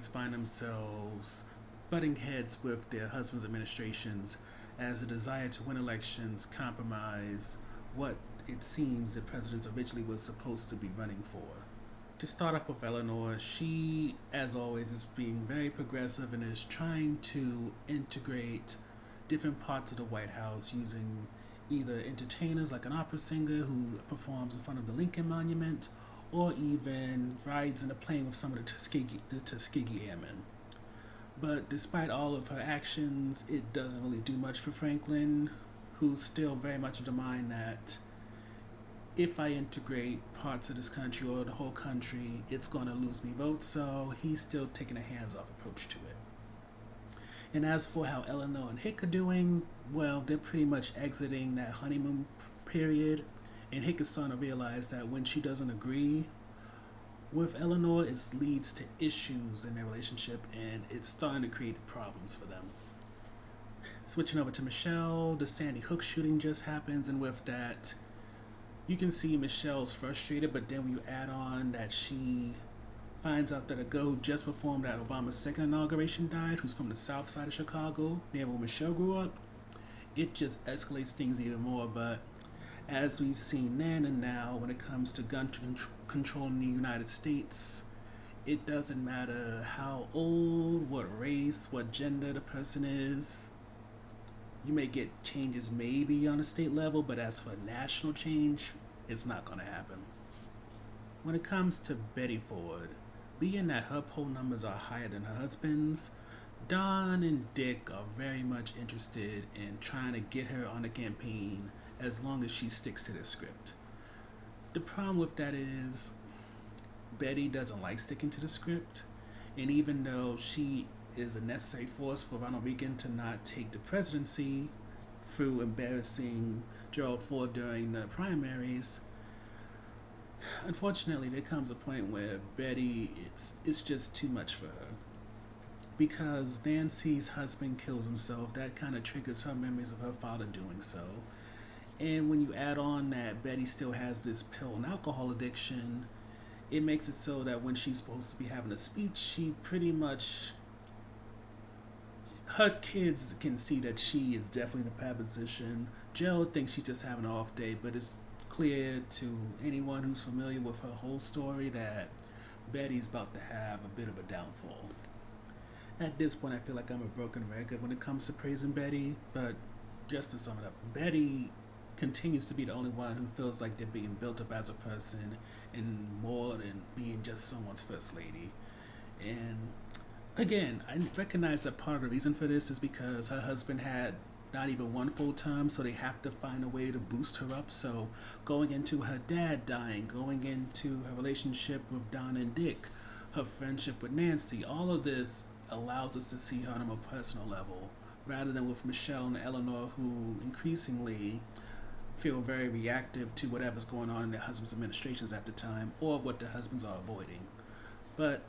ladies find themselves butting heads with their husbands' administrations as a desire to win elections compromise what it seems the president originally was supposed to be running for. To start off with Eleanor, she, as always, is being very progressive and is trying to integrate different parts of the White House using either entertainers like an opera singer who performs in front of the Lincoln Monument or even rides in a plane with some of the Tuskegee Airmen. But despite all of her actions, it doesn't really do much for Franklin, who's still very much of the mind that if I integrate parts of this country or the whole country, it's going to lose me votes, so he's still taking a hands off approach to it. And as for how Eleanor and Hick are doing, well, they're pretty much exiting that honeymoon period, and Hick is starting to realize that when she doesn't agree with Eleanor, it leads to issues in their relationship, and it's starting to create problems for them. Switching over to Michelle, the Sandy Hook shooting just happens, and with that, you can see Michelle's frustrated, but then when you add on that she finds out that a girl who just performed at Obama's second inauguration died, who's from the south side of Chicago, near where Michelle grew up, it just escalates things even more. But as we've seen then and now, when it comes to gun control in the United States, it doesn't matter how old, what race, what gender the person is. You may get changes maybe on a state level, but as for national change, it's not going to happen. When it comes to Betty Ford, being that her poll numbers are higher than her husband's, Don and Dick are very much interested in trying to get her on the campaign as long as she sticks to the script. The problem with that is Betty doesn't like sticking to the script, and even though she is a necessary force for Ronald Reagan to not take the presidency through embarrassing Gerald Ford during the primaries, unfortunately there comes a point where Betty, it's just too much for her. Because Nancy's husband kills himself, that kind of triggers her memories of her father doing so. And when you add on that Betty still has this pill and alcohol addiction, it makes it so that when she's supposed to be having a speech, she pretty much, her kids can see that she is definitely in a bad position. Gerald thinks she's just having an off day, but it's clear to anyone who's familiar with her whole story that Betty's about to have a bit of a downfall. At this point, I feel like I'm a broken record when it comes to praising Betty, but just to sum it up, Betty continues to be the only one who feels like they're being built up as a person and more than being just someone's first lady. And again, I recognize that part of the reason for this is because her husband had not even one full term, so they have to find a way to boost her up. So going into her dad dying, going into her relationship with Don and Dick, her friendship with Nancy, all of this allows us to see her on a more personal level, rather than with Michelle and Eleanor, who increasingly feel very reactive to whatever's going on in their husbands' administrations at the time, or what their husbands are avoiding. But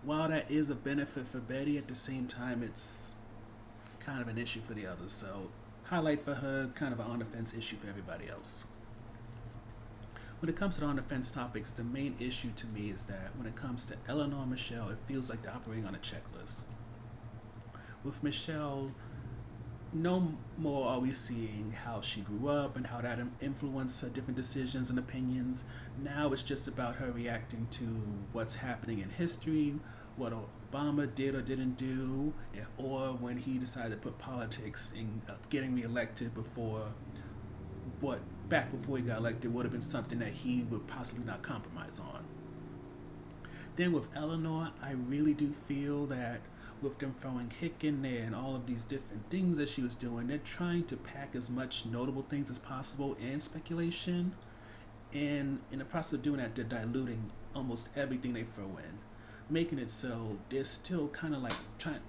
while that is a benefit for Betty, at the same time it's kind of an issue for the others. So highlight for her, kind of an on-the-fence issue for everybody else. When it comes to the on-the-fence topics, the main issue to me is that when it comes to Eleanor and Michelle, it feels like they're operating on a checklist. With Michelle, no more are we seeing how she grew up and how that influenced her different decisions and opinions. Now it's just about her reacting to what's happening in history, what Obama did or didn't do, or when he decided to put politics in getting reelected back before he got elected would have been something that he would possibly not compromise on. Then with Eleanor, I really do feel that with them throwing Hick in there and all of these different things that she was doing, they're trying to pack as much notable things as possible and speculation. And in the process of doing that, they're diluting almost everything they throw in, making it so they're still kind of like trying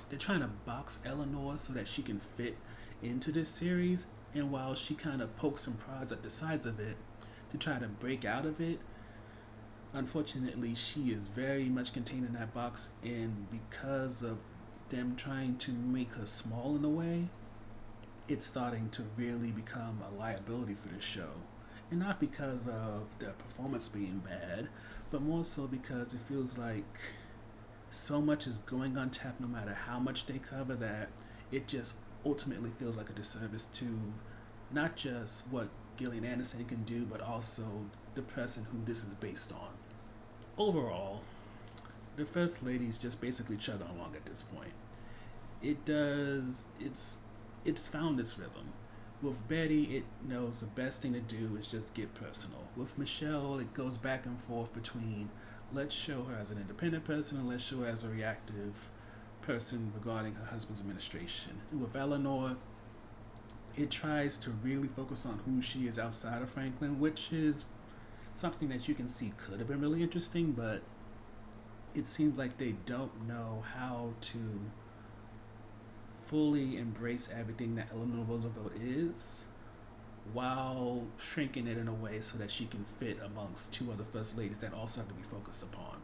to box Eleanor so that she can fit into this series. And while she kind of pokes and prods at the sides of it to try to break out of it, unfortunately, she is very much contained in that box, and because of them trying to make her small in a way, it's starting to really become a liability for the show. And not because of the performance being bad, but more so because it feels like so much is going on tap no matter how much they cover that it just ultimately feels like a disservice to not just what Gillian Anderson can do, but also the person who this is based on. Overall, the First Lady's just basically chugging along at this point. It's found its rhythm. With Betty, it knows the best thing to do is just get personal. With Michelle, it goes back and forth between let's show her as an independent person and let's show her as a reactive person regarding her husband's administration. And with Eleanor, it tries to really focus on who she is outside of Franklin, which is something that you can see could have been really interesting, but it seems like they don't know how to fully embrace everything that Eleanor Roosevelt is while shrinking it in a way so that she can fit amongst two other first ladies that also have to be focused upon.